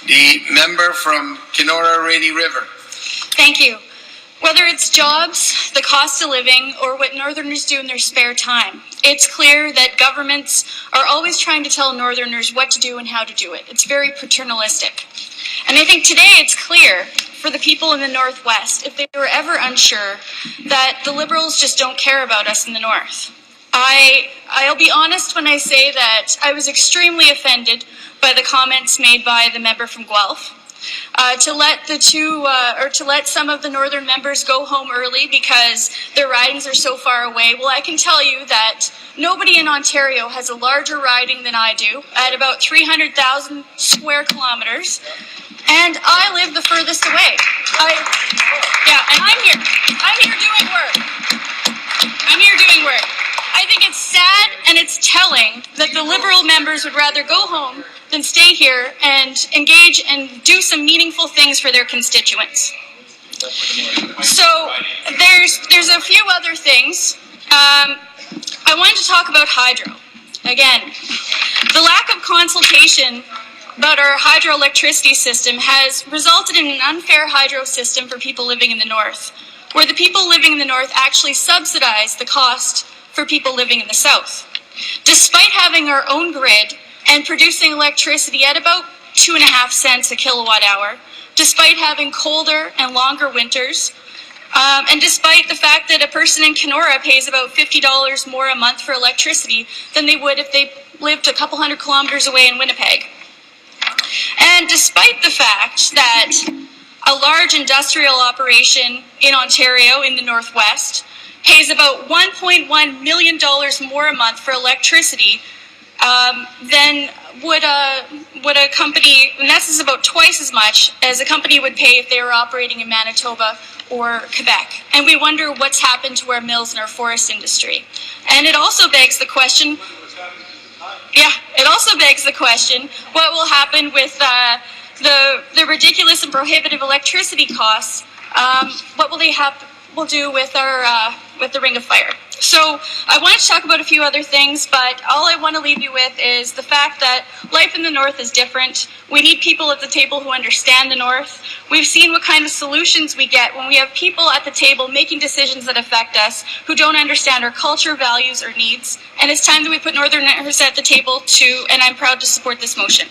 The member from Kenora-Rainy River. Thank you. Whether it's jobs, the cost of living, or what Northerners do in their spare time, it's clear that governments are always trying to tell Northerners what to do and how to do it. It's very paternalistic. And I think today it's clear for the people in the Northwest, if they were ever unsure, that the Liberals just don't care about us in the North. I'll be honest when I say that I was extremely offended by the comments made by the member from Guelph. To let some of the Northern members go home early because their ridings are so far away. Well, I can tell you that nobody in Ontario has a larger riding than I do, at about 300,000 square kilometers, and I live the furthest away. And I'm here doing work. I think it's sad and it's telling that the Liberal members would rather go home than stay here and engage and do some meaningful things for their constituents. So there's a few other things. I wanted to talk about hydro. Again, the lack of consultation about our hydroelectricity system has resulted in an unfair hydro system for people living in the North, where the people living in the North actually subsidize the cost for people living in the South. Despite having our own grid and producing electricity at about 2.5 cents a kilowatt hour, despite having colder and longer winters, and despite the fact that a person in Kenora pays about $50 more a month for electricity than they would if they lived a couple hundred kilometers away in Winnipeg. And despite the fact that a large industrial operation in Ontario in the Northwest pays about $1.1 million more a month for electricity than would a company, and this is about twice as much as a company would pay if they were operating in Manitoba or Quebec. And we wonder what's happened to our mills and our forest industry. And it also begs the question, what will happen with the ridiculous and prohibitive electricity costs? What will they will do with our with the Ring of Fire? So I wanted to talk about a few other things, but all I want to leave you with is the fact that life in the North is different. We need people at the table who understand the North. We've seen what kind of solutions we get when we have people at the table making decisions that affect us, who don't understand our culture, values, or needs. And it's time that we put Northerners at the table too, and I'm proud to support this motion.